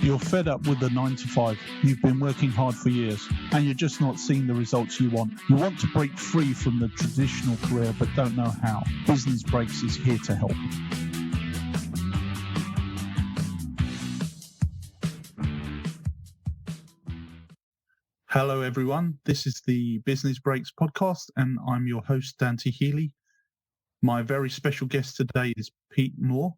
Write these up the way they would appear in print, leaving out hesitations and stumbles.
You're fed up with the 9 to 5. You've been working hard for years and you're just not seeing the results you want. You want to break free from the traditional career but don't know how. Business Breaks is here to help. Hello everyone, this is the Business Breaks podcast and I'm your host Dante Healy. My very special guest today is Pete Mohr,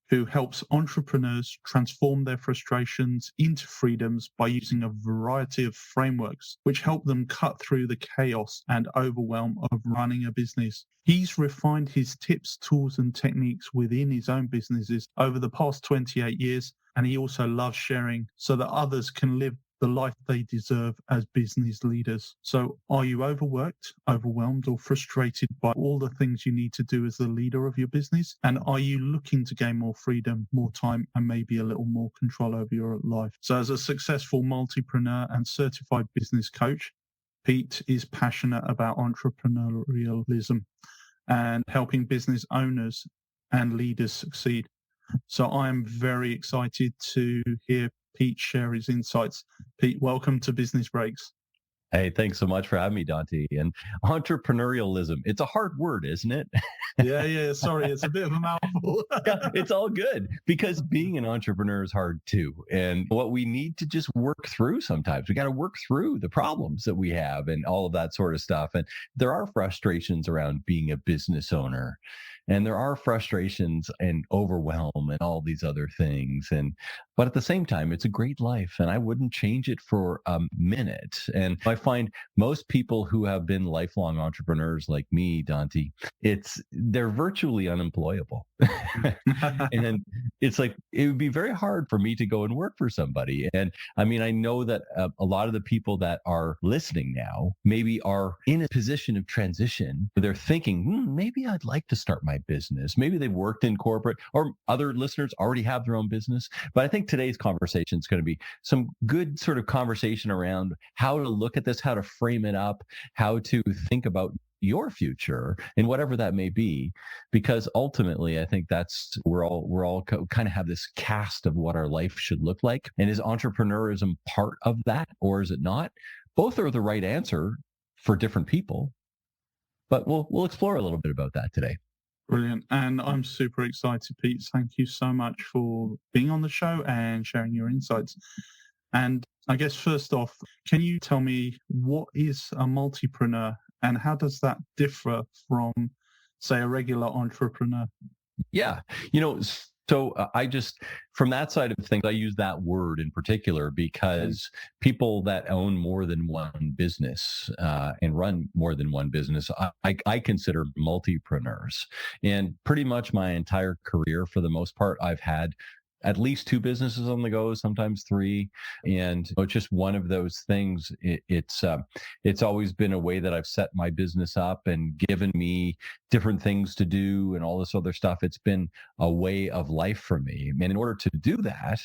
who helps entrepreneurs transform their frustrations into freedoms by using a variety of frameworks which help them cut through the chaos and overwhelm of running a business. He's refined his tips, tools and techniques within his own businesses over the past 28 years, and he also loves sharing so that others can live the life they deserve as business leaders. So are you overworked, overwhelmed, or frustrated by all the things you need to do as the leader of your business? And are you looking to gain more freedom, more time, and maybe a little more control over your life? So as a successful multipreneur and certified business coach, Pete is passionate about entrepreneurialism and helping business owners and leaders succeed. So I'm very excited to hear Pete share his insights. Pete, welcome to Business Breaks. Hey, thanks so much for having me, Dante. And entrepreneurialism, it's a hard word, isn't it? Yeah. Sorry, it's a bit of a mouthful. Yeah, it's all good because being an entrepreneur is hard too. And what we need to just work through sometimes, we got to work through the problems that we have and all of that sort of stuff. And there are frustrations around being a business owner. And there are frustrations and overwhelm and all these other things. But at the same time, it's a great life and I wouldn't change it for a minute. And I find most people who have been lifelong entrepreneurs like me, Dante, they're virtually unemployable. And it's like, it would be very hard for me to go and work for somebody. And I mean, I know that a lot of the people that are listening now maybe are in a position of transition. They're thinking, maybe I'd like to start my business. Maybe they've worked in corporate, or other listeners already have their own business. But I think today's conversation is going to be some good sort of conversation around how to look at this, how to frame it up, how to think about your future and whatever that may be, because ultimately I think that's we're all kind of have this cast of what our life should look like. And is entrepreneurism part of that, or is it not? Both are the right answer for different people, but we'll explore a little bit about that today. Brilliant. And I'm super excited, Pete. Thank you so much for being on the show and sharing your insights. And I guess first off, can you tell me what is a multipreneur and how does that differ from, say, a regular entrepreneur? Yeah. So I just, from that side of things, I use that word in particular because people that own more than one business and run more than one business, I consider multipreneurs. And pretty much my entire career, for the most part, I've had at least two businesses on the go, sometimes three. And it's just one of those things. It's always been a way that I've set my business up and given me different things to do and all this other stuff. It's been a way of life for me. And in order to do that,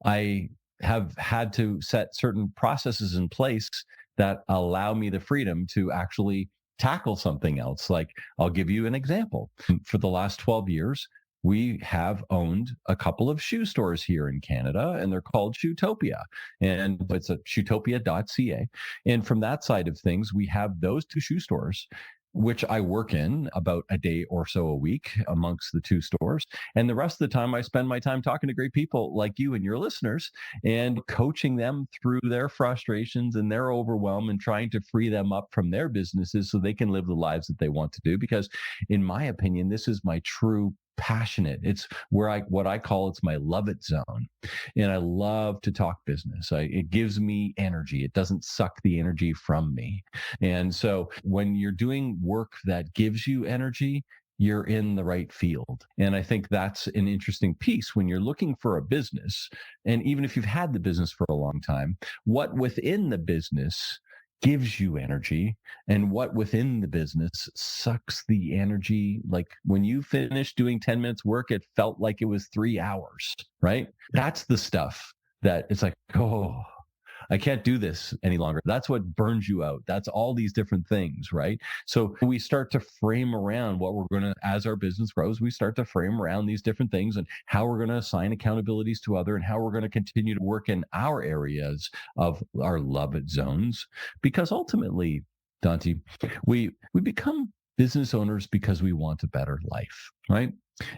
I have had to set certain processes in place that allow me the freedom to actually tackle something else. Like, I'll give you an example. For the last 12 years, we have owned a couple of shoe stores here in Canada, and they're called Shoetopia. And it's a shoetopia.ca. And from that side of things, we have those two shoe stores, which I work in about a day or so a week amongst the two stores. And the rest of the time, I spend my time talking to great people like you and your listeners and coaching them through their frustrations and their overwhelm and trying to free them up from their businesses so they can live the lives that they want to do. Because in my opinion, this is my true passionate. It's where what I call it's my love it zone. And I love to talk business. It gives me energy. It doesn't suck the energy from me. And so when you're doing work that gives you energy, you're in the right field. And I think that's an interesting piece when you're looking for a business. And even if you've had the business for a long time, what within the business gives you energy and what within the business sucks the energy. Like when you finish doing 10 minutes work, it felt like it was 3 hours, right? That's the stuff that it's like, oh, I can't do this any longer. That's what burns you out. That's all these different things, right? So we start to frame around what we're going to, as our business grows, we start to frame around these different things and how we're going to assign accountabilities to other and how we're going to continue to work in our areas of our love it zones. Because ultimately, Dante, we become business owners because we want a better life, right?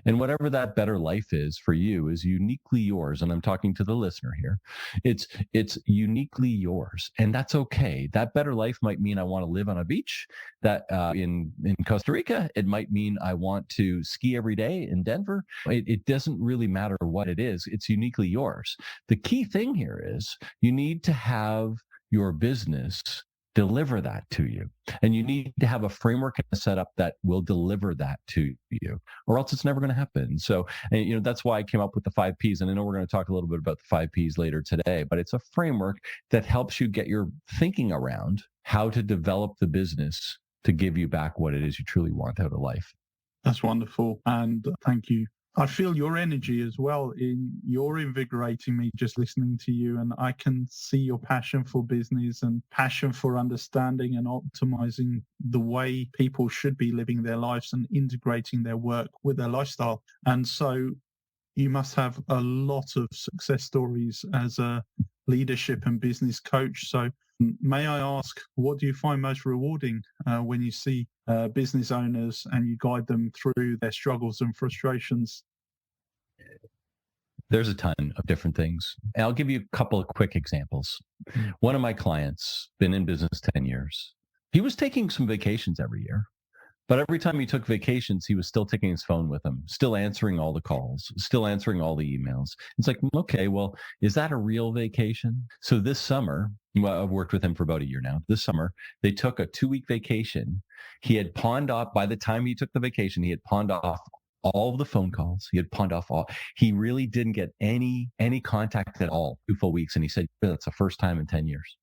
And whatever that better life is for you is uniquely yours. And I'm talking to the listener here. It's uniquely yours, and that's okay. That better life might mean I want to live on a beach. That in Costa Rica, it might mean I want to ski every day in Denver. It doesn't really matter what it is. It's uniquely yours. The key thing here is you need to have your business deliver that to you. And you need to have a framework and a setup that will deliver that to you, or else it's never going to happen. So, and, that's why I came up with the 5 Ps. And I know we're going to talk a little bit about the 5 Ps later today, but it's a framework that helps you get your thinking around how to develop the business to give you back what it is you truly want out of life. That's wonderful. And thank you. I feel your energy as well. You're invigorating me just listening to you, and I can see your passion for business and passion for understanding and optimizing the way people should be living their lives and integrating their work with their lifestyle. And so you must have a lot of success stories as a leadership and business coach. So may I ask, what do you find most rewarding when you see business owners and you guide them through their struggles and frustrations? There's a ton of different things. And I'll give you a couple of quick examples. One of my clients, been in business 10 years. He was taking some vacations every year. But every time he took vacations, he was still taking his phone with him, still answering all the calls, still answering all the emails. It's like, okay, well, is that a real vacation? So this summer, well, I've worked with him for about a year now. This summer, they took a 2-week vacation. He had pawned off, by the time he took the vacation, he had pawned off all of the phone calls. He had pawned off all. He really didn't get any contact at all 2 full weeks. And he said, that's the first time in 10 years.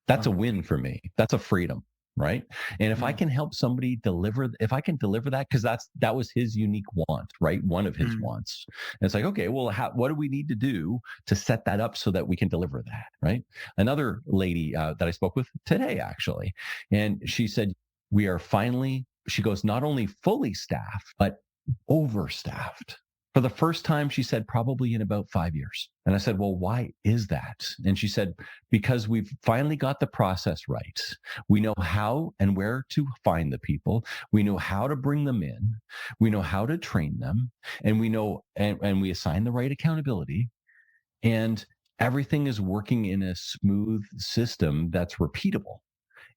That's a win for me. That's a freedom. Right. And if I can help somebody if I can deliver that, because that was his unique want, right? One of his wants. And it's like, okay, well, what do we need to do to set that up so that we can deliver that? Right. Another lady that I spoke with today, actually, and she said, she goes, not only fully staffed, but overstaffed. For the first time, she said, probably in about 5 years. And I said, well, why is that? And she said, because we've finally got the process right. We know how and where to find the people. We know how to bring them in. We know how to train them. And we know, and we assign the right accountability. And everything is working in a smooth system that's repeatable.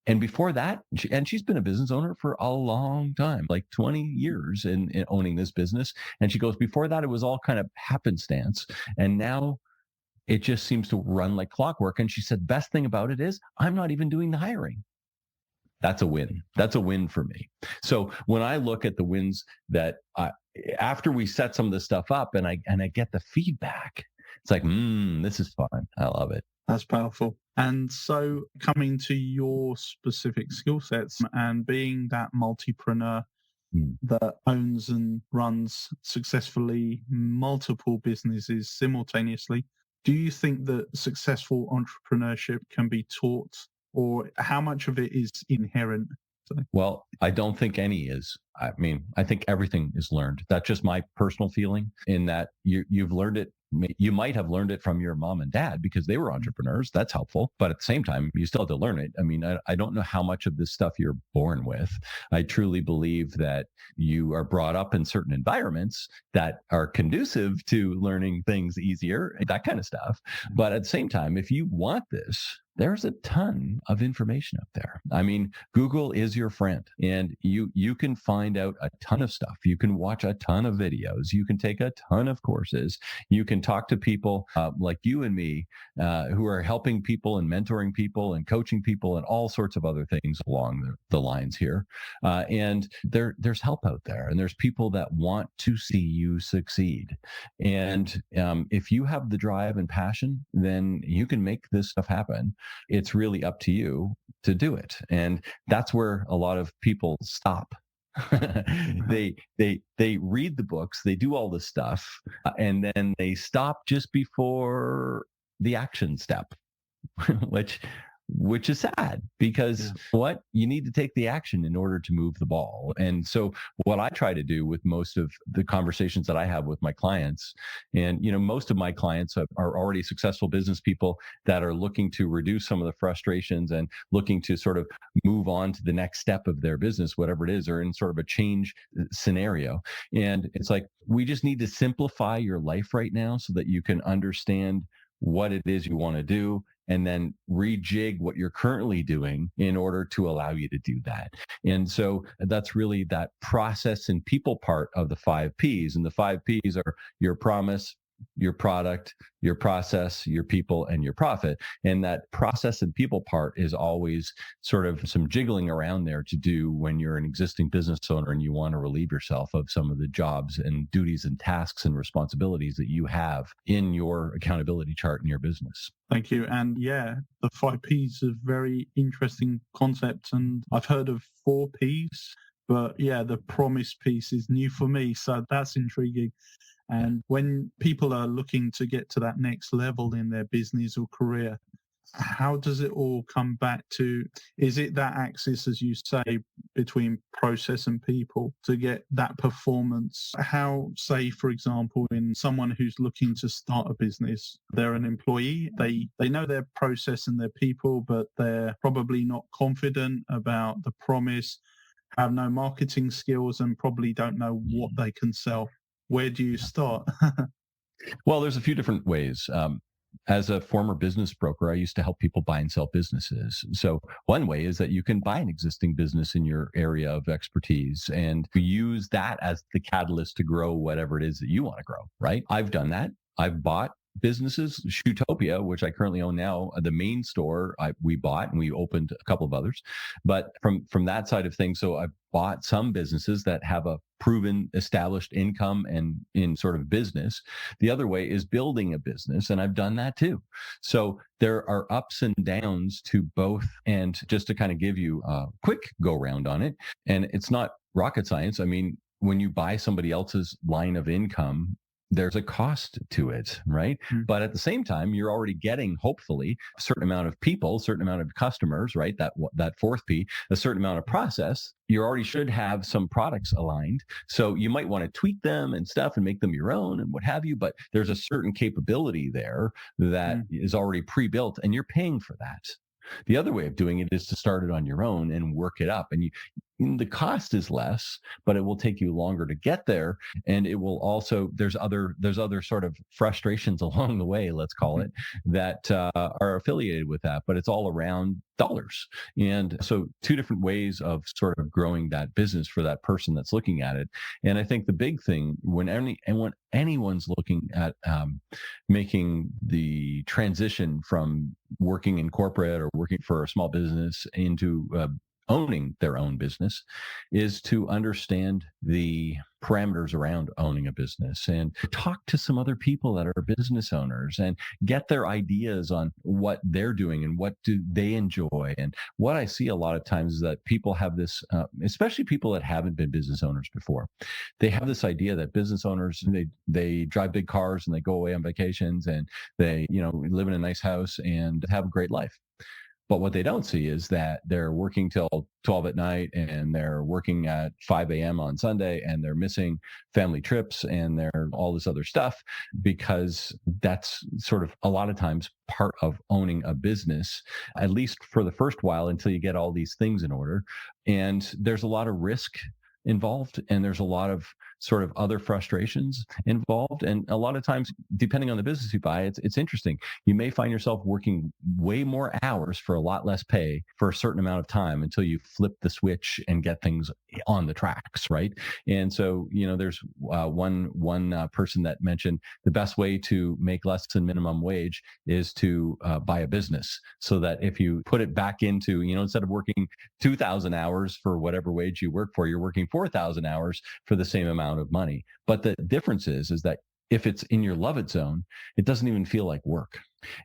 And before that, she's been a business owner for a long time, like 20 years in owning this business. And she goes, before that, it was all kind of happenstance. And now it just seems to run like clockwork. And she said, best thing about it is I'm not even doing the hiring. That's a win. That's a win for me. So when I look at the wins that after we set some of this stuff up and I get the feedback, it's like, this is fun. I love it. That's powerful. And so coming to your specific skill sets and being that multipreneur that owns and runs successfully multiple businesses simultaneously, do you think that successful entrepreneurship can be taught, or how much of it is inherent? Well, I don't think any is. I mean, I think everything is learned. That's just my personal feeling, in that you've learned it. You might have learned it from your mom and dad because they were entrepreneurs. That's helpful. But at the same time, you still have to learn it. I mean, I don't know how much of this stuff you're born with. I truly believe that you are brought up in certain environments that are conducive to learning things easier, that kind of stuff. But at the same time, if you want this, there's a ton of information out there. I mean, Google is your friend, and you can find out a ton of stuff. You can watch a ton of videos. You can take a ton of courses. You can talk to people like you and me who are helping people and mentoring people and coaching people and all sorts of other things along the lines here. And there's help out there, and there's people that want to see you succeed. And if you have the drive and passion, then you can make this stuff happen. It's really up to you to do it. And that's where a lot of people stop. They read the books, they do all this stuff, and then they stop just before the action step. which is sad because what you need to take the action in order to move the ball. And so what I try to do with most of the conversations that I have with my clients, and most of my clients are already successful business people that are looking to reduce some of the frustrations and looking to sort of move on to the next step of their business, whatever it is, or in sort of a change scenario. And it's like, we just need to simplify your life right now so that you can understand what it is you want to do, and then rejig what you're currently doing in order to allow you to do that. And so that's really that process and people part of the 5 Ps. And the 5 Ps are your promise, your product, your process, your people, and your profit. And that process and people part is always sort of some jiggling around there to do when you're an existing business owner and you want to relieve yourself of some of the jobs and duties and tasks and responsibilities that you have in your accountability chart in your business. Thank you. And the 5 Ps is a very interesting concept. And I've heard of 4 Ps, but the promise piece is new for me. So that's intriguing. And when people are looking to get to that next level in their business or career, how does it all come back to, is it that axis, as you say, between process and people to get that performance? How, say, for example, in someone who's looking to start a business, they're an employee, they know their process and their people, but they're probably not confident about the promise, have no marketing skills, and probably don't know what they can sell. Where do you start? Well, there's a few different ways. As a former business broker, I used to help people buy and sell businesses. So one way is that you can buy an existing business in your area of expertise and use that as the catalyst to grow whatever it is that you want to grow, right? I've done that. I've bought businesses. Shootopia, which I currently own now, the main store we bought, and we opened a couple of others. But from that side of things, so I've bought some businesses that have a proven established income and in sort of business. The other way is building a business, and I've done that too. So there are ups and downs to both. And just to kind of give you a quick go round on it, and it's not rocket science. I mean, when you buy somebody else's line of income, there's a cost to it, right? Mm-hmm. But at the same time, you're already getting, hopefully, a certain amount of people, a certain amount of customers, right? That 4th P, a certain amount of process. You already should have some products aligned. So you might want to tweak them and stuff and make them your own and what have you. But there's a certain capability there that is already pre-built, and you're paying for that. The other way of doing it is to start it on your own and work it up. And the cost is less, but it will take you longer to get there. And it will also, there's other sort of frustrations along the way, let's call it, that are affiliated with that, but it's all around dollars. And so 2 different ways of sort of growing that business for that person that's looking at it. And I think the big thing when anyone's looking at making the transition from working in corporate or working for a small business into owning their own business is to understand the parameters around owning a business and talk to some other people that are business owners and get their ideas on what they're doing and what do they enjoy. And what I see a lot of times is that people have this, especially people that haven't been business owners before, they have this idea that business owners, they drive big cars and they go away on vacations and they, live in a nice house and have a great life. But what they don't see is that they're working till 12 at night and they're working at 5 a.m. on Sunday and they're missing family trips and they're all this other stuff, because that's sort of a lot of times part of owning a business, at least for the first while until you get all these things in order. And there's a lot of risk involved, and there's a lot of sort of other frustrations involved. And a lot of times, depending on the business you buy, it's interesting. You may find yourself working way more hours for a lot less pay for a certain amount of time until you flip the switch and get things on the tracks, right? And so, there's one person that mentioned the best way to make less than minimum wage is to buy a business, so that if you put it back into, instead of working 2,000 hours for whatever wage you work for, you're working 4,000 hours for the same amount of money. But the difference is that if it's in your love it zone, it doesn't even feel like work.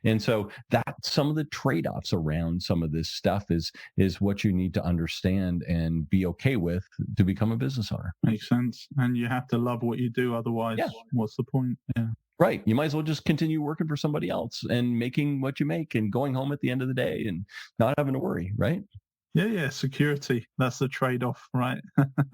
And so that some of the trade-offs around some of this stuff is what you need to understand and be okay with to become a business owner. Makes sense. And you have to love what you do. Otherwise, What's the point? Yeah. Right. You might as well just continue working for somebody else and making what you make and going home at the end of the day and not having to worry, right? Yeah, security. That's the trade-off, right?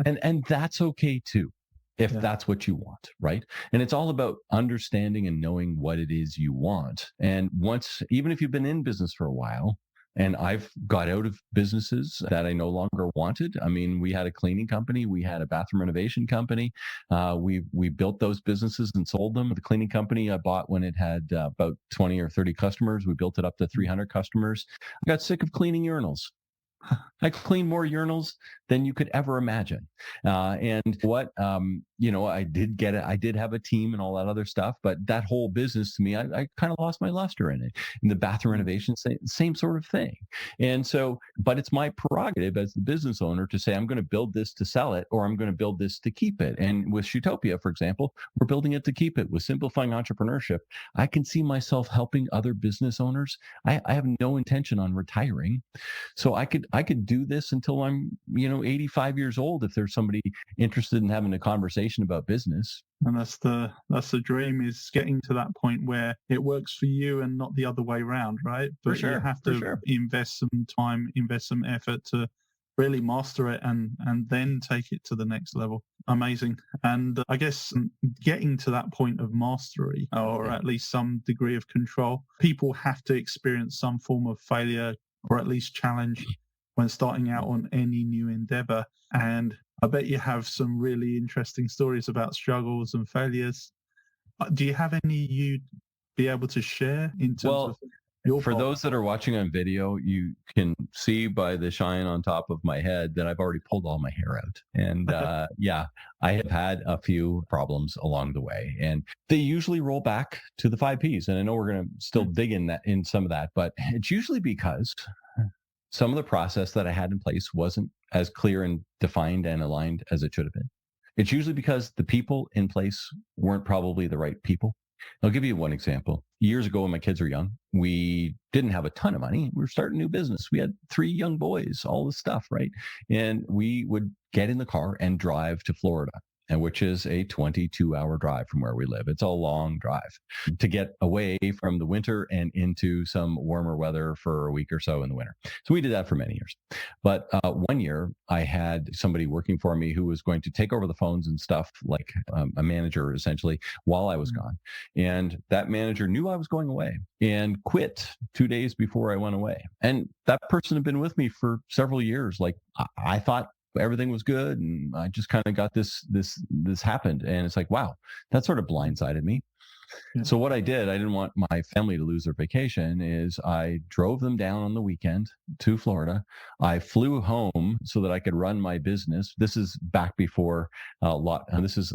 And that's okay too, if Yeah. that's what you want, right? And it's all about understanding and knowing what it is you want. And once, even if you've been in business for a while, and I've got out of businesses that I no longer wanted. I mean, we had a cleaning company, we had a bathroom renovation company. We built those businesses and sold them. The cleaning company I bought when it had about 20 or 30 customers. We built it up to 300 customers. I got sick of cleaning urinals. I clean more urinals than you could ever imagine. And what, I did get it. I did have a team and all that other stuff, but that whole business to me, I kind of lost my luster in it. And the bathroom renovation, same sort of thing. And so, but it's my prerogative as the business owner to say, I'm going to build this to sell it, or I'm going to build this to keep it. And with Shootopia, for example, we're building it to keep it. With Simplifying Entrepreneurship, I can see myself helping other business owners. I have no intention on retiring. So I could do this until I'm, 85 years old if there's somebody interested in having a conversation about business. And that's the dream, is getting to that point where it works for you and not the other way around, right? But you have to invest some time, invest some effort to really master it and then take it to the next level. Amazing. And I guess getting to that point of mastery, or at least some degree of control, people have to experience some form of failure or at least challenge when starting out on any new endeavor. And I bet you have some really interesting stories about struggles and failures. Do you have any you'd be able to share in terms of your for those that are watching on video, you can see by the shine on top of my head that I've already pulled all my hair out. And I have had a few problems along the way, and they usually roll back to the 5 Ps. And I know we're going to still dig in some of that, but it's usually because some of the process that I had in place wasn't as clear and defined and aligned as it should have been. It's usually because the people in place weren't probably the right people. I'll give you one example. Years ago, when my kids were young, we didn't have a ton of money. We were starting a new business. We had 3 young boys, all this stuff, right? And we would get in the car and drive to Florida, and which is a 22-hour drive from where we live. It's a long drive to get away from the winter and into some warmer weather for a week or so in the winter. So we did that for many years. But one year, I had somebody working for me who was going to take over the phones and stuff, like a manager essentially, while I was gone. And that manager knew I was going away and quit 2 days before I went away. And that person had been with me for several years. Like I thought everything was good, and I just kind of got this happened, and it's like, wow, that sort of blindsided me. Yeah. So what I did, I didn't want my family to lose their vacation, is I drove them down on the weekend to Florida. I flew home so that I could run my business. This is back before this is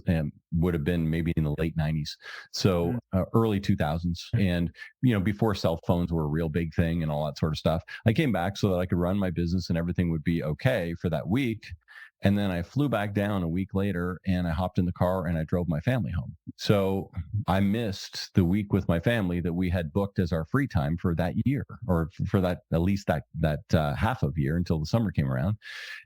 would have been maybe in the late 90s, so early 2000s, and before cell phones were a real big thing and all that sort of stuff. I came back so that I could run my business and everything would be okay for that week. And then I flew back down a week later, and I hopped in the car and I drove my family home. So I missed the week with my family that we had booked as our free time for that year, or for that, at least that half of year until the summer came around.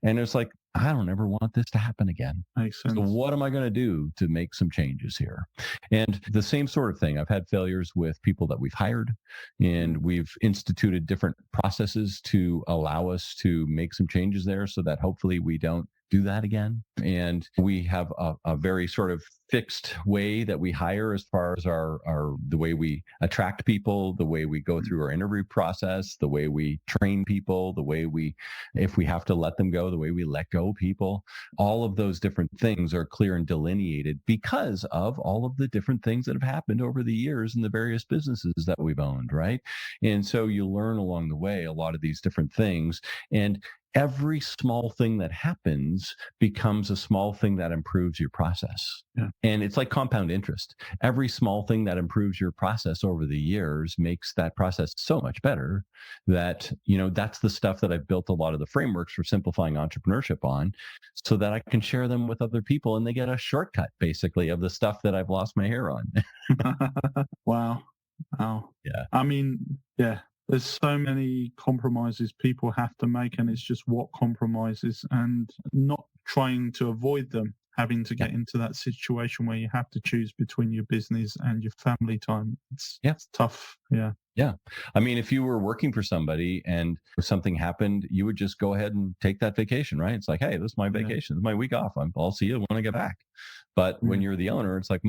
And it's like, I don't ever want this to happen again. Makes sense. So what am I going to do to make some changes here? And the same sort of thing. I've had failures with people that we've hired, and we've instituted different processes to allow us to make some changes there so that hopefully we don't do that again. And we have a very sort of fixed way that we hire, as far as the way we attract people, the way we go through our interview process, the way we train people, the way if we have to let them go, the way we let go people. All of those different things are clear and delineated because of all of the different things that have happened over the years in the various businesses that we've owned, right? And so you learn along the way a lot of these different things, and every small thing that happens becomes a small thing that improves your process. Yeah. And it's like compound interest. Every small thing that improves your process over the years makes that process so much better that, that's the stuff that I've built a lot of the frameworks for Simplifying Entrepreneurship on, so that I can share them with other people, and they get a shortcut basically of the stuff that I've lost my hair on. Wow. Yeah. I mean, yeah. There's so many compromises people have to make, and it's just what compromises, and not trying to avoid them. having to get into that situation where you have to choose between your business and your family time. It's tough. Yeah. Yeah. I mean, if you were working for somebody and something happened, you would just go ahead and take that vacation, right? It's like, hey, this is my vacation. This is my week off. I'll see you when I get back. But when you're the owner, it's like,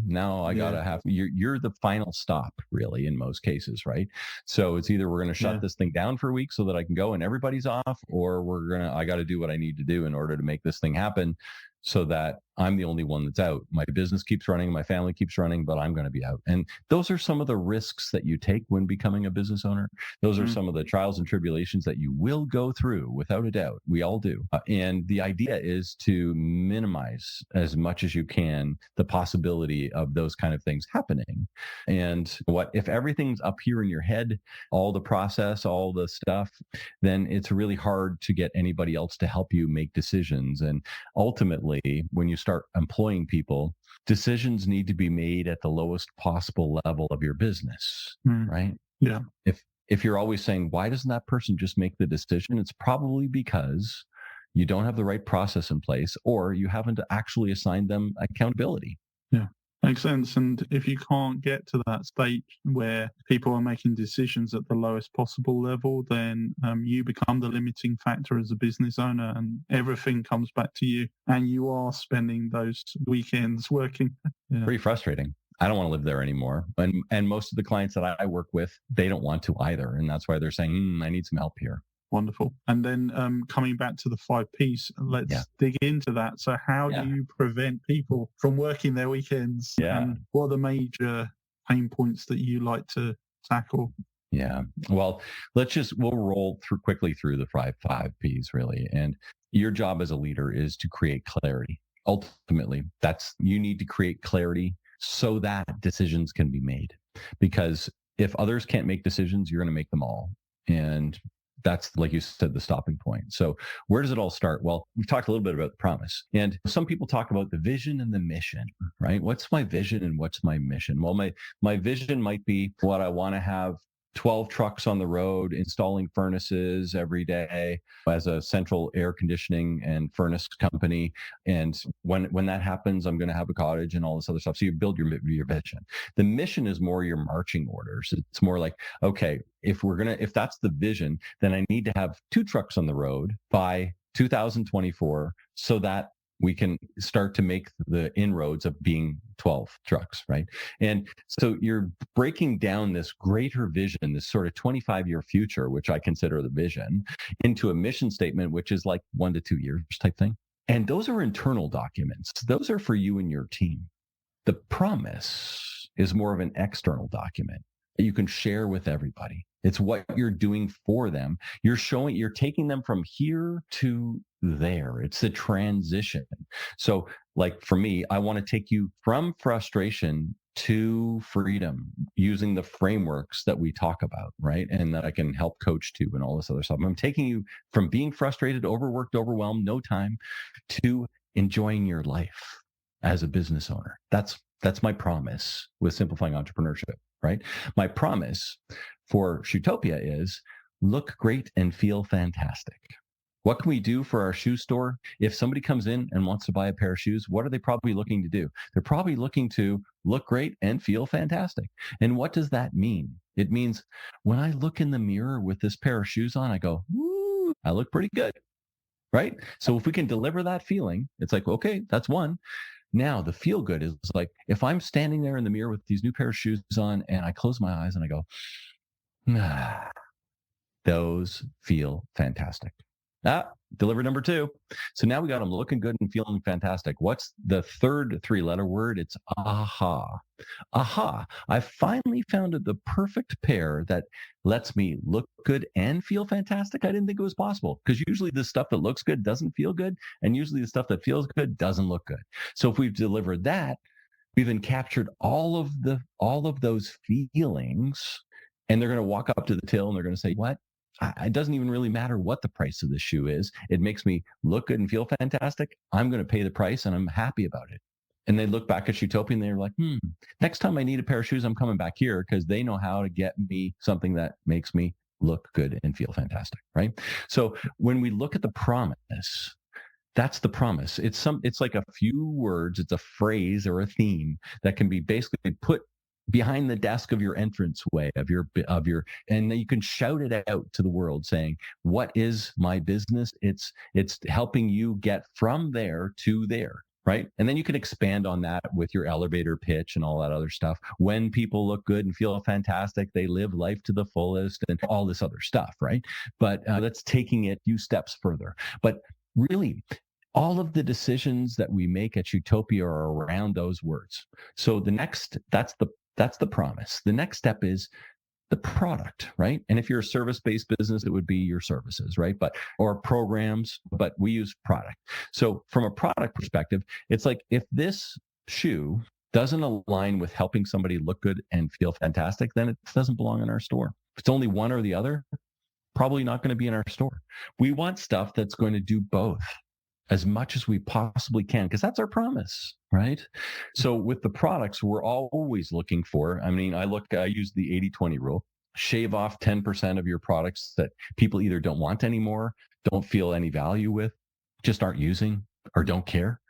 now I gotta have you're the final stop, really, in most cases, right? So it's either we're gonna shut this thing down for a week so that I can go and everybody's off, or I gotta do what I need to do in order to make this thing happen so that I'm the only one that's out. My business keeps running, my family keeps running, but I'm going to be out. And those are some of the risks that you take when becoming a business owner. Those are some of the trials and tribulations that you will go through, without a doubt. We all do. And the idea is to minimize as much as you can the possibility of those kind of things happening. And if everything's up here in your head, all the process, all the stuff, then it's really hard to get anybody else to help you make decisions. And ultimately, when you start employing people, decisions need to be made at the lowest possible level of your business, right? Yeah. If you're always saying, why doesn't that person just make the decision? It's probably because you don't have the right process in place, or you haven't actually assigned them accountability. Yeah. Makes sense. And if you can't get to that state where people are making decisions at the lowest possible level, then you become the limiting factor as a business owner, and everything comes back to you. And you are spending those weekends working. Pretty frustrating. I don't want to live there anymore. And most of the clients that I work with, they don't want to either. And that's why they're saying, I need some help here. Wonderful. And then coming back to the 5 Ps, let's dig into that. So how do you prevent people from working their weekends? And what are the major pain points that you like to tackle? Yeah. Well, we'll roll quickly through the five Ps, really. And your job as a leader is to create clarity. Ultimately, you need to create clarity so that decisions can be made. Because if others can't make decisions, you're going to make them all. And that's, like you said, the stopping point. So where does it all start? Well, we've talked a little bit about the promise. And some people talk about the vision and the mission, right? What's my vision and what's my mission? Well, my vision might be what I want to have 12 trucks on the road installing furnaces every day as a central air conditioning and furnace company. And when that happens, I'm going to have a cottage and all this other stuff. So you build your vision. The mission is more your marching orders. It's more like, okay, if that's the vision, then I need to have 2 trucks on the road by 2024 so that we can start to make the inroads of being 12 trucks, right? And so you're breaking down this greater vision, this sort of 25-year future, which I consider the vision, into a mission statement, which is like 1 to 2 years type thing. And those are internal documents. Those are for you and your team. The promise is more of an external document that you can share with everybody. It's what you're doing for them. You're taking them from here to there. It's the transition. So like for me, I want to take you from frustration to freedom using the frameworks that we talk about, right? And that I can help coach to and all this other stuff. I'm taking you from being frustrated, overworked, overwhelmed, no time, to enjoying your life as a business owner. That's my promise with Simplifying Entrepreneurship, right? My promise for Shootopia is look great and feel fantastic. What can we do for our shoe store? If somebody comes in and wants to buy a pair of shoes, what are they probably looking to do? They're probably looking to look great and feel fantastic. And what does that mean? It means when I look in the mirror with this pair of shoes on, I go, woo, I look pretty good, right? So if we can deliver that feeling, it's like, okay, that's one. Now the feel good is like, if I'm standing there in the mirror with these new pair of shoes on and I close my eyes and I go, those feel fantastic. Delivered number 2. So now we got them looking good and feeling fantastic. What's the third 3-letter word? It's aha. Aha. I finally found the perfect pair that lets me look good and feel fantastic. I didn't think it was possible, because usually the stuff that looks good doesn't feel good. And usually the stuff that feels good doesn't look good. So if we've delivered that, we've then captured all of those feelings, and they're going to walk up to the till and they're going to say, what? It doesn't even really matter what the price of the shoe is. It makes me look good and feel fantastic. I'm going to pay the price and I'm happy about it. And they look back at Shootopia and they're like, next time I need a pair of shoes, I'm coming back here, because they know how to get me something that makes me look good and feel fantastic, right? So when we look at the promise, That's the promise. It's like a few words, it's a phrase or a theme that can be basically put behind the desk of your entranceway and then you can shout it out to the world saying, what is my business? It's helping you get from there to there. Right. And then you can expand on that with your elevator pitch and all that other stuff. When people look good and feel fantastic, they live life to the fullest and all this other stuff. Right. But that's taking it a few steps further. But really, all of the decisions that we make at Utopia are around those words. So that's the promise. The next step is the product, right? And if you're a service-based business, it would be your services, right? Or programs, but we use product. So from a product perspective, it's like if this shoe doesn't align with helping somebody look good and feel fantastic, then it doesn't belong in our store. If it's only one or the other, probably not going to be in our store. We want stuff that's going to do both as much as we possibly can, because that's our promise, right? So with the products, we're always looking for, I use the 80-20 rule. Shave off 10% of your products that people either don't want anymore, don't feel any value with, just aren't using, or don't care,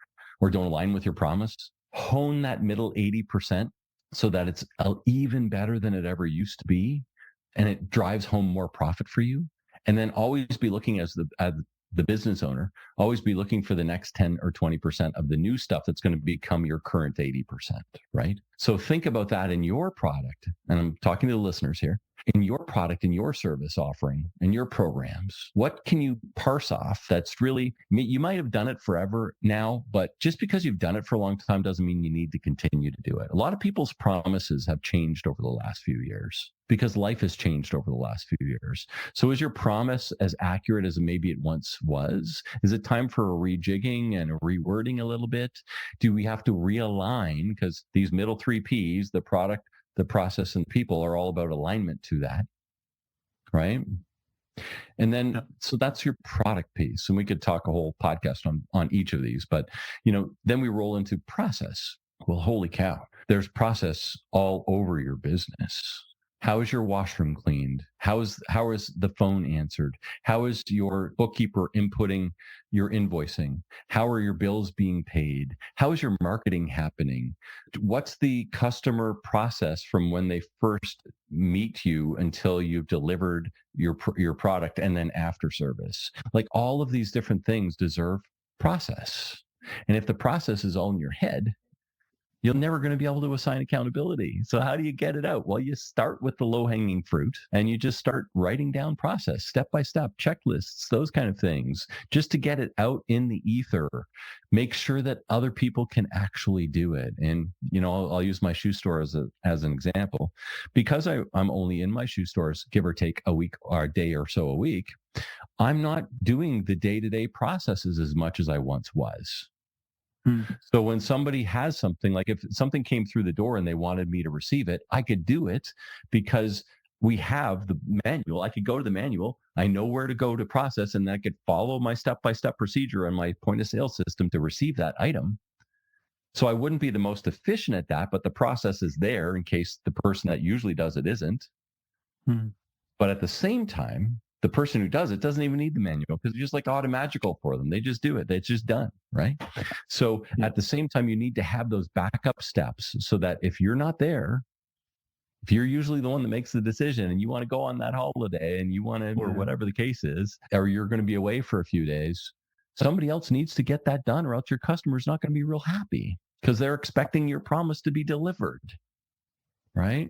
or don't align with your promise. Hone that middle 80% so that it's even better than it ever used to be, and it drives home more profit for you. And then always be looking as the business owner, always be looking for the next 10 or 20% of the new stuff that's going to become your current 80%, right? So think about that in your product. And I'm talking to the listeners here. In your product, in your service offering, in your programs, what can you parse off that's really, you might have done it forever now, but just because you've done it for a long time doesn't mean you need to continue to do it. A lot of people's promises have changed over the last few years because life has changed over the last few years. So is your promise as accurate as maybe it once was? Is it time for a rejigging and a rewording a little bit? Do we have to realign? Because these middle three Ps, the product, the process, and people, are all about alignment to that, right? And then, so that's your product piece. And we could talk a whole podcast on each of these, but, then we roll into process. Well, holy cow, there's process all over your business. How is your washroom cleaned? How is the phone answered? How is your bookkeeper inputting your invoicing? How are your bills being paid? How is your marketing happening? What's the customer process from when they first meet you until you've delivered your product, and then after service? Like, all of these different things deserve process. And if the process is all in your head, you're never going to be able to assign accountability. So how do you get it out? Well, you start with the low-hanging fruit, and you just start writing down process, step by step, checklists, those kind of things, just to get it out in the ether. Make sure that other people can actually do it. And, I'll use my shoe store as an example. Because I'm only in my shoe stores, give or take a week or a day or so a week, I'm not doing the day-to-day processes as much as I once was. So when somebody has something, like if something came through the door and they wanted me to receive it, I could do it because we have the manual. I could go to the manual. I know where to go to process, and I could follow my step-by-step procedure on my point of sale system to receive that item. So I wouldn't be the most efficient at that, but the process is there in case the person that usually does it isn't. But at the same time, the person who does it doesn't even need the manual because it's just like automagical for them. They just do it. It's just done, right? So at the same time, you need to have those backup steps so that if you're not there, if you're usually the one that makes the decision and you want to go on that holiday and you want to, or whatever the case is, or you're going to be away for a few days, somebody else needs to get that done, or else your customer's not going to be real happy because they're expecting your promise to be delivered, right?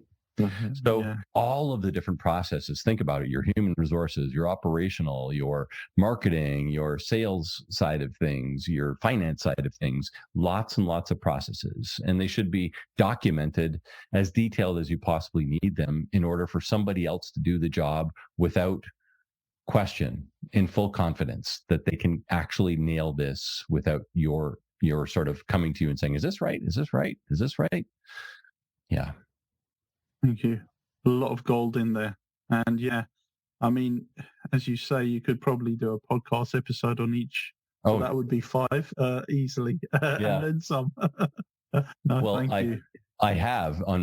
So all of the different processes, think about it, your human resources, your operational, your marketing, your sales side of things, your finance side of things, lots and lots of processes. And they should be documented as detailed as you possibly need them in order for somebody else to do the job without question, in full confidence that they can actually nail this without your sort of coming to you and saying, is this right? Is this right? Is this right? Yeah. Thank you. A lot of gold in there. And as you say, you could probably do a podcast episode on each. So that would be 5 easily, and then some. No, well, thank you. I have on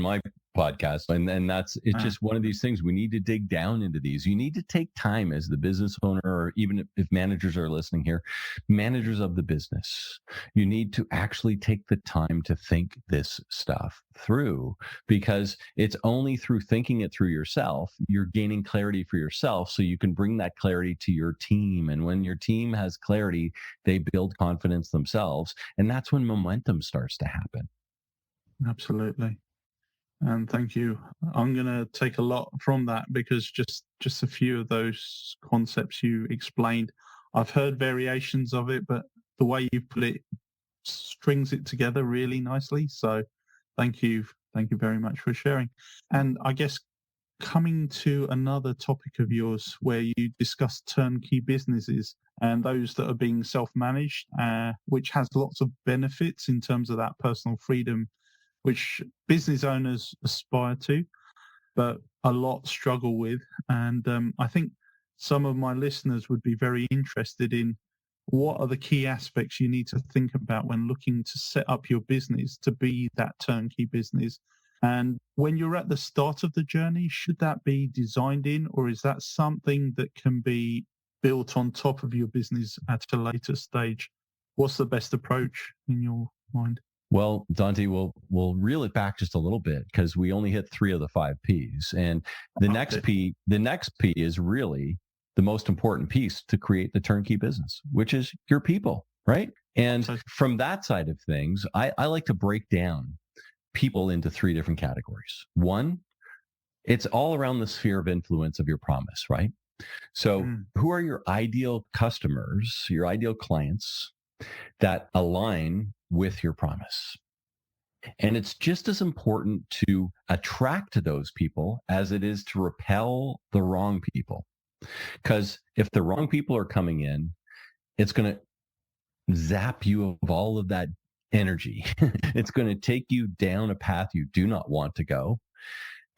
podcast. And that's, it's just one of these things. We need to dig down into these. You need to take time as the business owner, or even if managers are listening here, managers of the business, you need to actually take the time to think this stuff through, because it's only through thinking it through yourself, you're gaining clarity for yourself, so you can bring that clarity to your team. And when your team has clarity, they build confidence themselves. And that's when momentum starts to happen. Absolutely. And thank you. I'm going to take a lot from that, because just a few of those concepts you explained, I've heard variations of it, but the way you put it strings it together really nicely. So thank you. Thank you very much for sharing. And I guess coming to another topic of yours where you discuss turnkey businesses and those that are being self-managed, which has lots of benefits in terms of that personal freedom, which business owners aspire to, but a lot struggle with. And I think some of my listeners would be very interested in what are the key aspects you need to think about when looking to set up your business to be that turnkey business. And when you're at the start of the journey, should that be designed in, or is that something that can be built on top of your business at a later stage? What's the best approach in your mind? Well, Dante, we'll reel it back just a little bit, because we only hit 3 of the 5 P's, and the next P is really the most important piece to create the turnkey business, which is your people, right? And from that side of things, I like to break down people into 3 different categories. One, it's all around the sphere of influence of your promise, right? So who are your ideal customers, your ideal clients that align with your promise? And it's just as important to attract those people as it is to repel the wrong people. Because if the wrong people are coming in, it's going to zap you of all of that energy. It's going to take you down a path you do not want to go.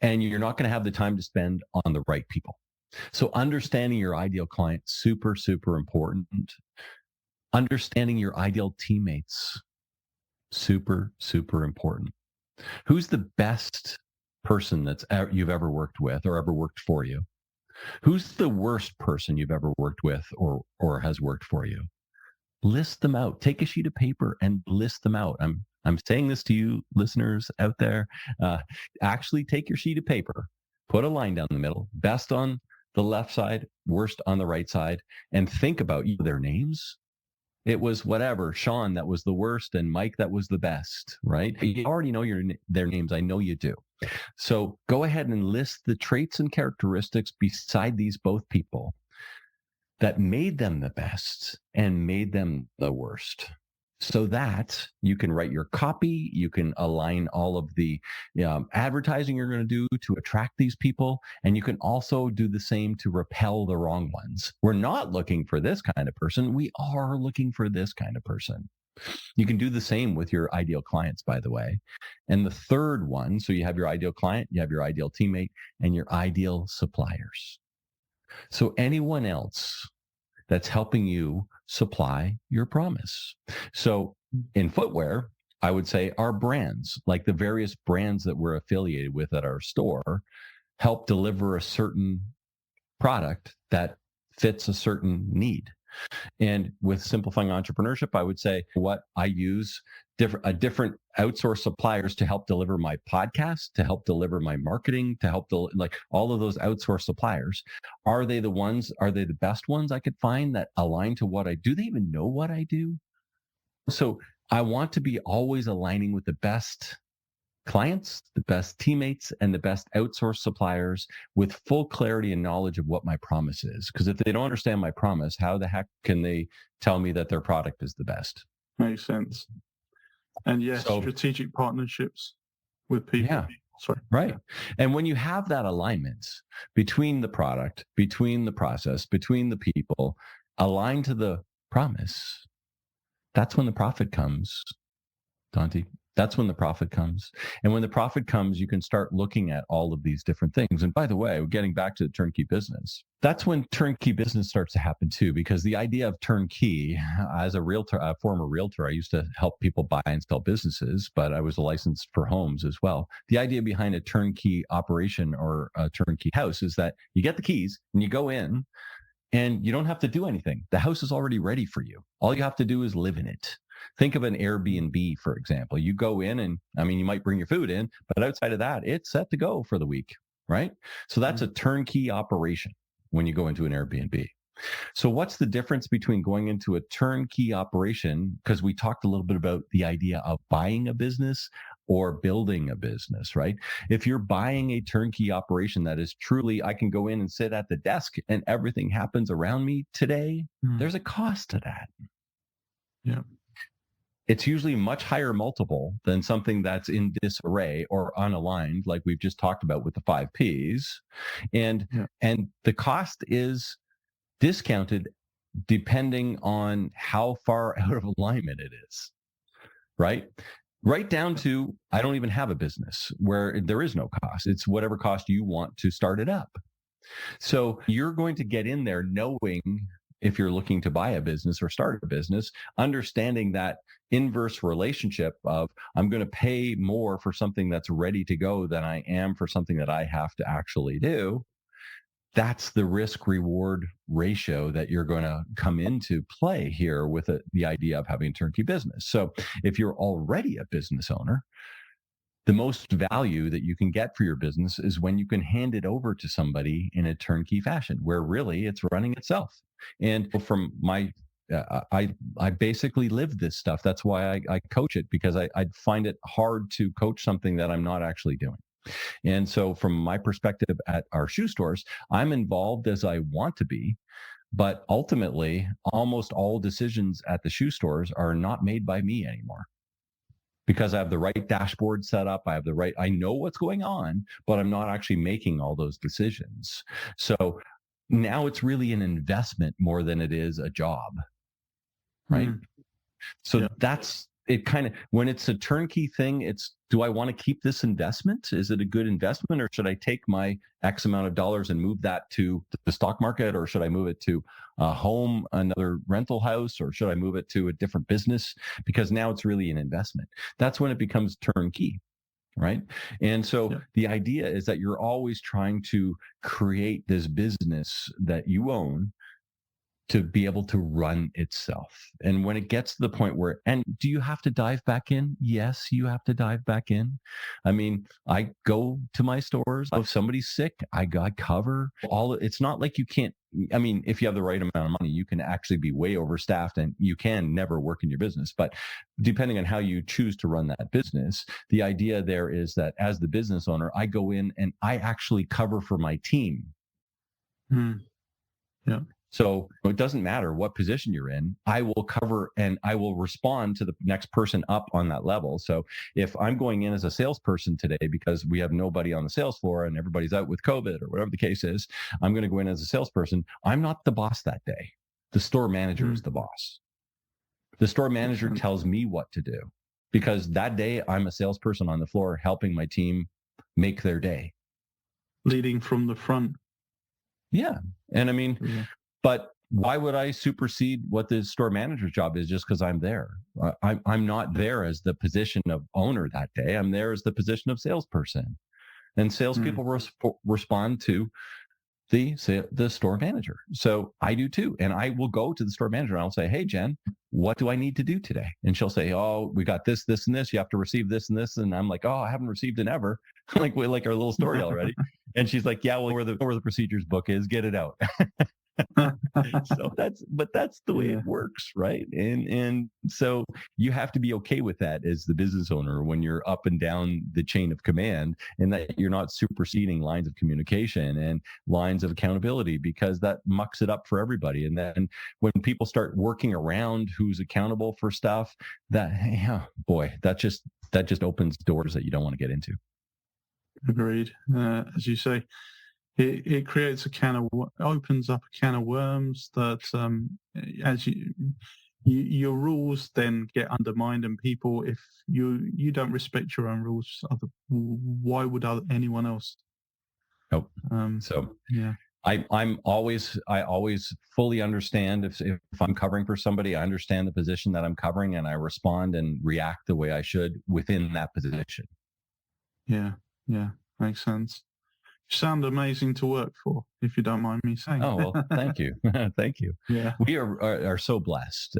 And you're not going to have the time to spend on the right people. So understanding your ideal client, super, super important. Understanding your ideal teammates, super, super important. Who's the best person you've ever worked with or ever worked for you? Who's the worst person you've ever worked with or has worked for you? List them out. Take a sheet of paper and list them out. I'm saying this to you listeners out there. Actually take your sheet of paper, put a line down the middle, best on the left side, worst on the right side, and think about their names. It was whatever, Sean that was the worst and Mike that was the best, right? You already know their names. I know you do. So go ahead and list the traits and characteristics beside these both people that made them the best and made them the worst, so that you can write your copy, you can align all of the advertising you're going to do to attract these people, and you can also do the same to repel the wrong ones. We're not looking for this kind of person. We are looking for this kind of person. You can do the same with your ideal clients, by the way. And the third one, so you have your ideal client, you have your ideal teammate, and your ideal suppliers. So anyone else that's helping you supply your promise. So in footwear, I would say our brands, like the various brands that we're affiliated with at our store, help deliver a certain product that fits a certain need. And with Simplifying Entrepreneurship, I would say what I use different outsourced suppliers to help deliver my podcast, to help deliver my marketing, to help like all of those outsourced suppliers. Are they the best ones I could find that align to what I do? They even know what I do? So I want to be always aligning with the best clients, the best teammates, and the best outsourced suppliers with full clarity and knowledge of what my promise is. Because if they don't understand my promise, how the heck can they tell me that their product is the best? Makes sense. And yes, strategic partnerships with people. Yeah. Sorry. Right. And when you have that alignment between the product, between the process, between the people, aligned to the promise, that's when the profit comes, Dante. That's when the profit comes. And when the profit comes, you can start looking at all of these different things. And by the way, getting back to the turnkey business, that's when turnkey business starts to happen too, because the idea of turnkey, as a realtor, a former realtor, I used to help people buy and sell businesses, but I was licensed for homes as well. The idea behind a turnkey operation or a turnkey house is that you get the keys and you go in and you don't have to do anything. The house is already ready for you. All you have to do is live in it. Think of an Airbnb, for example. You go in and, I mean, you might bring your food in, but outside of that, it's set to go for the week, right? So that's a turnkey operation when you go into an Airbnb. So what's the difference between going into a turnkey operation? Because we talked a little bit about the idea of buying a business or building a business, right? If you're buying a turnkey operation that is truly, I can go in and sit at the desk and everything happens around me today, there's a cost to that. Yeah. It's usually much higher multiple than something that's in disarray or unaligned, like we've just talked about with the 5 Ps. And the cost is discounted depending on how far out of alignment it is, right? Right down to, I don't even have a business, where there is no cost. It's whatever cost you want to start it up. So you're going to get in there knowing, if you're looking to buy a business or start a business, understanding that inverse relationship of, I'm going to pay more for something that's ready to go than I am for something that I have to actually do. That's the risk reward ratio that you're going to come into play here with the idea of having a turnkey business. So if you're already a business owner, the most value that you can get for your business is when you can hand it over to somebody in a turnkey fashion, where really it's running itself. And from my, I basically live this stuff. That's why I coach it, because I find it hard to coach something that I'm not actually doing. And so from my perspective at our shoe stores, I'm involved as I want to be, but ultimately almost all decisions at the shoe stores are not made by me anymore, because I have the right dashboard set up. I know what's going on, but I'm not actually making all those decisions. So now it's really an investment more than it is a job, right? So that's it. Kind of, when it's a turnkey thing, it's, do I want to keep this investment? Is it a good investment, or should I take my X amount of dollars and move that to the stock market, or should I move it to a home, another rental house, or should I move it to a different business? Because now it's really an investment. That's when it becomes turnkey, right? And so the idea is that you're always trying to create this business that you own to be able to run itself. And when it gets to the point where, and do you have to dive back in? Yes, you have to dive back in. I mean, I go to my stores. If somebody's sick, I cover all. It's not like you can't, I mean, if you have the right amount of money, you can actually be way overstaffed and you can never work in your business. But depending on how you choose to run that business, the idea there is that as the business owner, I go in and I actually cover for my team. Yeah. So it doesn't matter what position you're in, I will cover and I will respond to the next person up on that level. So if I'm going in as a salesperson today because we have nobody on the sales floor and everybody's out with COVID or whatever the case is, I'm going to go in as a salesperson. I'm not the boss that day. The store manager is the boss. The store manager tells me what to do, because that day I'm a salesperson on the floor helping my team make their day. Leading from the front. Yeah. And I mean, but why would I supersede what the store manager's job is just because I'm there? I'm not there as the position of owner that day. I'm there as the position of salesperson. And salespeople respond to the store manager. So I do too. And I will go to the store manager and I'll say, hey, Jen, what do I need to do today? And she'll say, oh, we got this, this, and this. You have to receive this and this. And I'm like, oh, I haven't received it ever. like our little story already. And she's like, yeah, well, where the procedures book is, get it out. So that's the way it works, right? And so you have to be okay with that as the business owner when you're up and down the chain of command, and that you're not superseding lines of communication and lines of accountability, because that mucks it up for everybody. And then when people start working around who's accountable for stuff, that just opens doors that you don't want to get into. Agreed. As you say, it creates opens up a can of worms that, your rules then get undermined, and people, if you don't respect your own rules, why would anyone else? Nope. So Yeah. I always fully understand if I'm covering for somebody, I understand the position that I'm covering, and I respond and react the way I should within that position. Yeah. Makes sense. You sound amazing to work for, if you don't mind me saying. Oh, well, thank you. Thank you. Yeah. We are so blessed.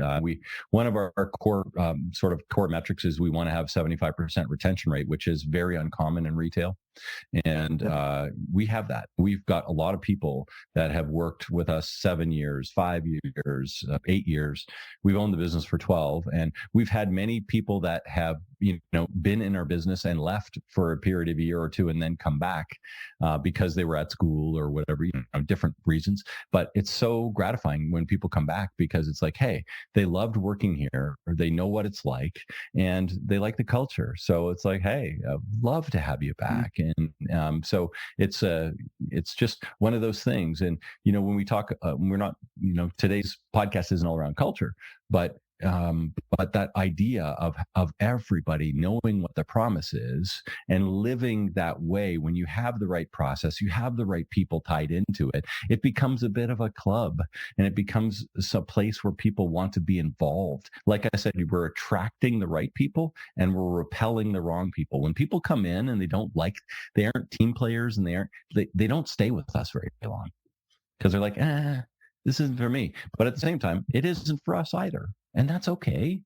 One of our core sort of core metrics is we want to have 75% retention rate, which is very uncommon in retail. And we have that. We've got a lot of people that have worked with us 7 years, 5 years, 8 years. We've owned the business for 12, and we've had many people that have been in our business and left for a period of a year or two and then come back because they were at school or whatever, different reasons. But it's so gratifying when people come back, because it's like, hey, they loved working here, or they know what it's like, and they like the culture. So it's like, hey, I'd love to have you back. And so it's just one of those things. And when we talk, we're not, today's podcast isn't all around culture, but that idea of everybody knowing what the promise is and living that way, when you have the right process, you have the right people tied into it, it becomes a bit of a club, and it becomes a place where people want to be involved. Like I said, we're attracting the right people and we're repelling the wrong people. When people come in and they aren't team players, and they don't stay with us very long, because they're like, this isn't for me. But at the same time, it isn't for us either. And that's okay.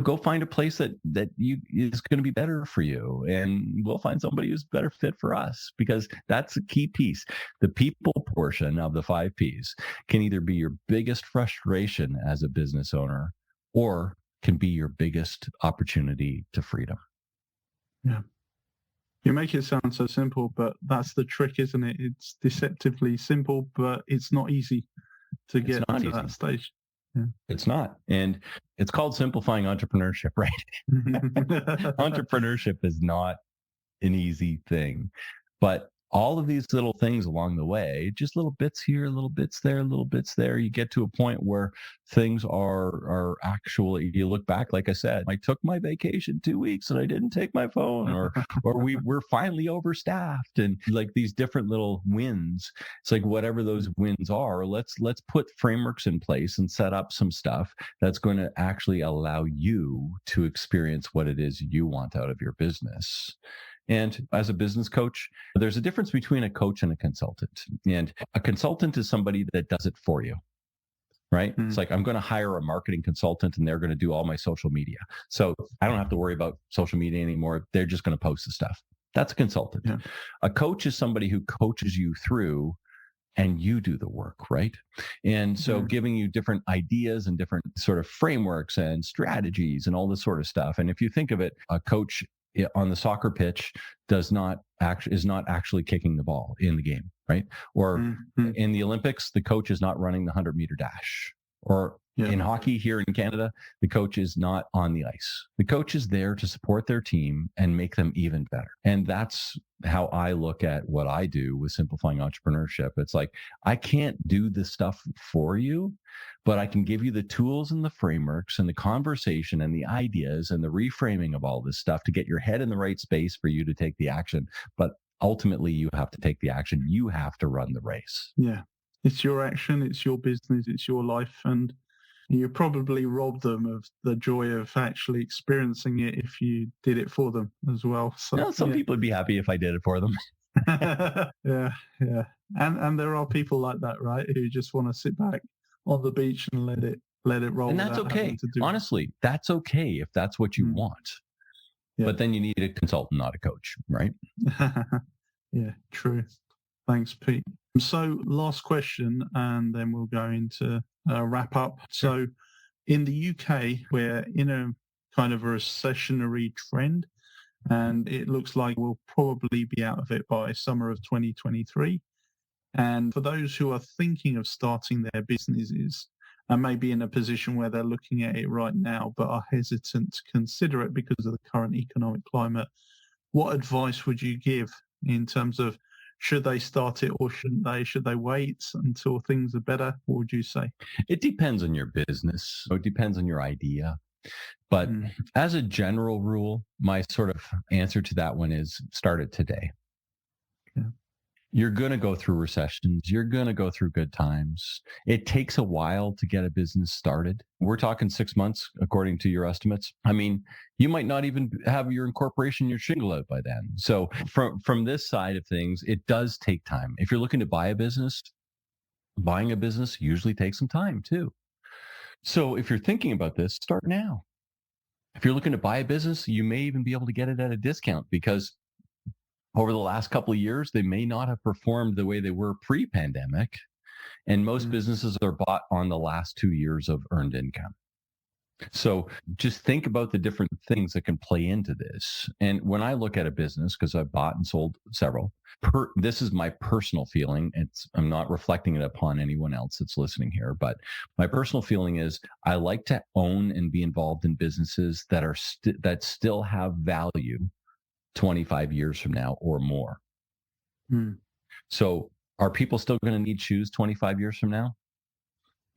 Go find a place that is going to be better for you, and we'll find somebody who's better fit for us, because that's a key piece. The people portion of the 5 Ps can either be your biggest frustration as a business owner, or can be your biggest opportunity to freedom. Yeah. You make it sound so simple, but that's the trick, isn't it? It's deceptively simple, but it's not easy to get to that stage. Yeah. It's not. And it's called simplifying entrepreneurship, right? Entrepreneurship is not an easy thing, but all of these little things along the way, just little bits here, little bits there, little bits there, you get to a point where things are actually, you look back, like I said, I took my vacation 2 weeks and I didn't take my phone, or we're finally overstaffed, and like these different little wins. It's like, whatever those wins are, let's put frameworks in place and set up some stuff that's going to actually allow you to experience what it is you want out of your business. And as a business coach, there's a difference between a coach and a consultant. And a consultant is somebody that does it for you, right? It's like, I'm going to hire a marketing consultant and they're going to do all my social media. So I don't have to worry about social media anymore. They're just going to post the stuff. That's a consultant. Yeah. A coach is somebody who coaches you through, and you do the work, right? And so giving you different ideas and different sort of frameworks and strategies and all this sort of stuff. And if you think of it, a coach on the soccer pitch is not actually kicking the ball in the game, right? Or in the Olympics, the coach is not running the 100-meter dash. Or in hockey here in Canada, the coach is not on the ice. The coach is there to support their team and make them even better. And that's how I look at what I do with simplifying entrepreneurship. It's like, I can't do this stuff for you, but I can give you the tools and the frameworks and the conversation and the ideas and the reframing of all this stuff to get your head in the right space for you to take the action. But ultimately, you have to take the action. You have to run the race. Yeah. It's your action, it's your business, it's your life, and you probably rob them of the joy of actually experiencing it if you did it for them as well. So some people would be happy if I did it for them. Yeah. And there are people like that, right? Who just want to sit back on the beach and let it roll. And that's okay. Honestly, that's okay if that's what you want. Yeah. But then you need a consultant, not a coach, right? Yeah, true. Thanks, Pete. So last question, and then we'll go into wrap up. So in the UK, we're in a kind of a recessionary trend, and it looks like we'll probably be out of it by summer of 2023. And for those who are thinking of starting their businesses and maybe in a position where they're looking at it right now but are hesitant to consider it because of the current economic climate, what advice would you give in terms of, Should they start it or shouldn't they? Should they wait until things are better? What would you say? It depends on your business. It depends on your idea. But as a general rule, my sort of answer to that one is start it today. Yeah. You're going to go through recessions. You're going to go through good times. It takes a while to get a business started. We're talking 6 months, according to your estimates. I mean, you might not even have your incorporation, your shingle out by then. So from this side of things, it does take time. If you're looking to buy a business, buying a business usually takes some time too. So if you're thinking about this, start now. If you're looking to buy a business, you may even be able to get it at a discount because over the last couple of years, they may not have performed the way they were pre-pandemic. And most businesses are bought on the last 2 years of earned income. So just think about the different things that can play into this. And when I look at a business, because I've bought and sold several, this is my personal feeling. I'm not reflecting it upon anyone else that's listening here, but my personal feeling is I like to own and be involved in businesses that are that still have value 25 years from now or more. So are people still going to need shoes 25 years from now?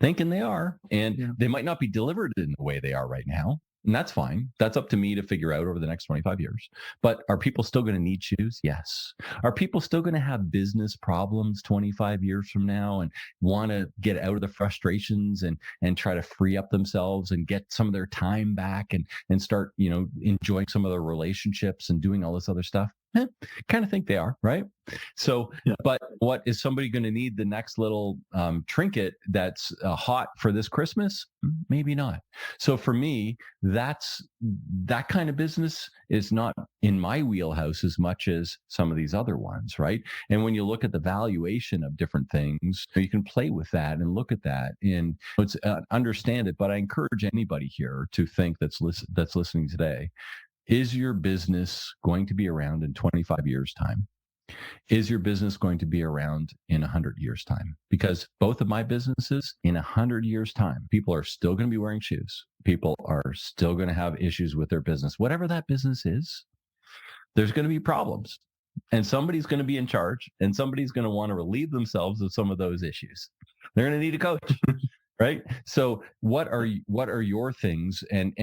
Thinking they are, and they might not be delivered in the way they are right now. And that's fine. That's up to me to figure out over the next 25 years. But are people still going to need shoes? Yes. Are people still going to have business problems 25 years from now and want to get out of the frustrations and try to free up themselves and get some of their time back and start, enjoying some of their relationships and doing all this other stuff? Kind of think they are, right? So, but what is somebody going to need the next little trinket that's hot for this Christmas? Maybe not. So for me, that kind of business is not in my wheelhouse as much as some of these other ones, right? And when you look at the valuation of different things, you can play with that and look at that and understand it. But I encourage anybody here to think that's listening today. Is your business going to be around in 25 years' time? Is your business going to be around in 100 years' time? Because both of my businesses, in 100 years' time, people are still going to be wearing shoes. People are still going to have issues with their business. Whatever that business is, there's going to be problems. And somebody's going to be in charge, and somebody's going to want to relieve themselves of some of those issues. They're going to need a coach. Right. So what are your things? And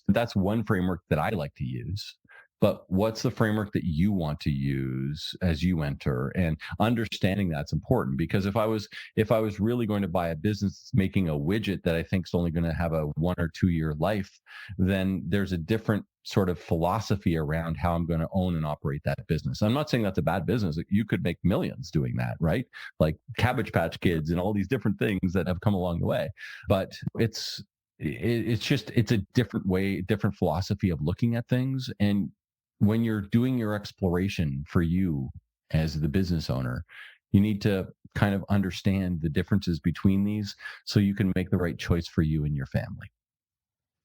that's one framework that I like to use. But what's the framework that you want to use as you enter? And understanding that's important, because if I was really going to buy a business that's making a widget that I think is only going to have a 1 or 2 year life, then there's a different sort of philosophy around how I'm going to own and operate that business. I'm not saying that's a bad business. You could make millions doing that, right? Like Cabbage Patch Kids and all these different things that have come along the way. But it's a different way, different philosophy of looking at things. And when you're doing your exploration for you as the business owner, you need to kind of understand the differences between these so you can make the right choice for you and your family.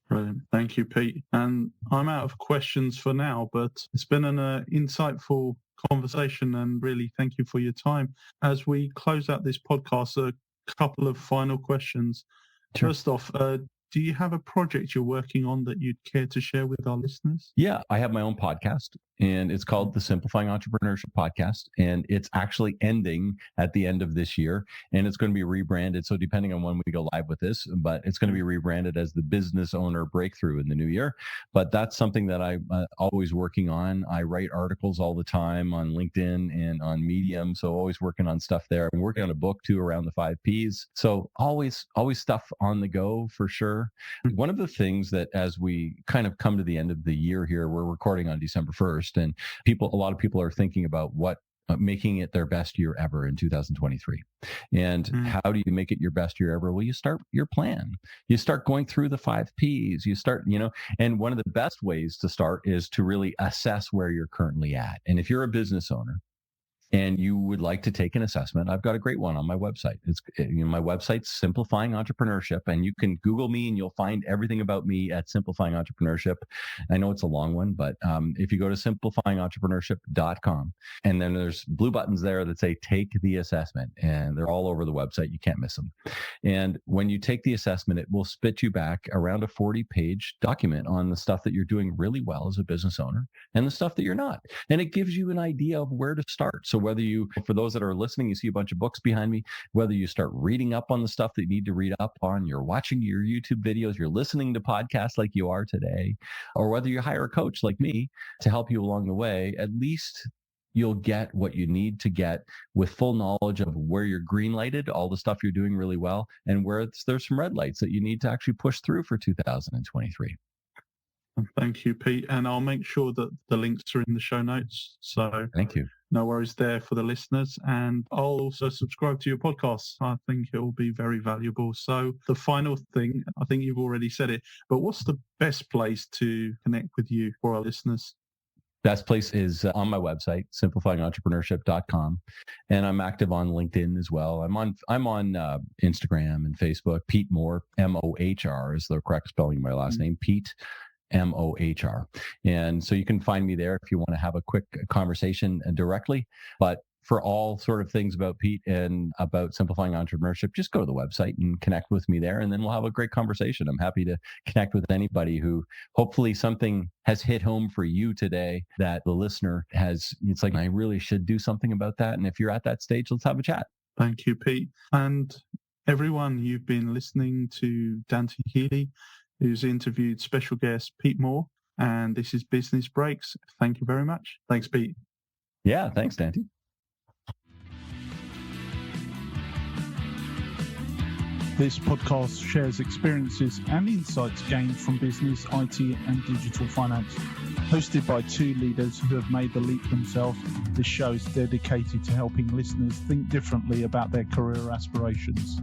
Brilliant. Thank you, Pete. And I'm out of questions for now, but it's been an insightful conversation, and really thank you for your time. As we close out this podcast, a couple of final questions. Sure. First off, do you have a project you're working on that you'd care to share with our listeners? Yeah, I have my own podcast, and it's called the Simplifying Entrepreneurship Podcast, and it's actually ending at the end of this year, and it's going to be rebranded. So depending on when we go live with this, but it's going to be rebranded as the Business Owner Breakthrough in the new year. But that's something that I'm always working on. I write articles all the time on LinkedIn and on Medium, so always working on stuff there. I'm working on a book too around the 5 Ps. So always stuff on the go for sure. One of the things that as we kind of come to the end of the year here, we're recording on December 1st, and a lot of people are thinking about making it their best year ever in 2023. And how do you make it your best year ever? Well, you start your plan. You start going through the 5 Ps. You start, and one of the best ways to start is to really assess where you're currently at. And if you're a business owner and you would like to take an assessment, I've got a great one on my website. It's my website's Simplifying Entrepreneurship, and you can Google me and you'll find everything about me at Simplifying Entrepreneurship. I know it's a long one, but if you go to simplifyingentrepreneurship.com, and then there's blue buttons there that say take the assessment, and they're all over the website. You can't miss them. And when you take the assessment, it will spit you back around a 40-page document on the stuff that you're doing really well as a business owner and the stuff that you're not. And it gives you an idea of where to start. So So for those that are listening, you see a bunch of books behind me, whether you start reading up on the stuff that you need to read up on, you're watching your YouTube videos, you're listening to podcasts like you are today, or whether you hire a coach like me to help you along the way, at least you'll get what you need to get with full knowledge of where you're green lighted, all the stuff you're doing really well, and where there's some red lights that you need to actually push through for 2023. Thank you, Pete. And I'll make sure that the links are in the show notes. So thank you. No worries there for the listeners. And I'll also subscribe to your podcast. I think it will be very valuable. So the final thing, I think you've already said it, but what's the best place to connect with you for our listeners? Best place is on my website, simplifyingentrepreneurship.com. And I'm active on LinkedIn as well. I'm on Instagram and Facebook. Pete Mohr, M-O-H-R is the correct spelling of my last name, Pete M-O-H-R. And so you can find me there if you want to have a quick conversation directly. But for all sort of things about Pete and about simplifying entrepreneurship, just go to the website and connect with me there, and then we'll have a great conversation. I'm happy to connect with anybody who hopefully something has hit home for you today that the listener has. It's like, I really should do something about that. And if you're at that stage, let's have a chat. Thank you, Pete. And everyone, you've been listening to Dante Healy, who's interviewed special guest Pete Mohr, and this is Business Breaks. Thank you very much. Thanks, Pete. Yeah, thanks, Dante. This podcast shares experiences and insights gained from business, IT, and digital finance. Hosted by two leaders who have made the leap themselves, this show is dedicated to helping listeners think differently about their career aspirations.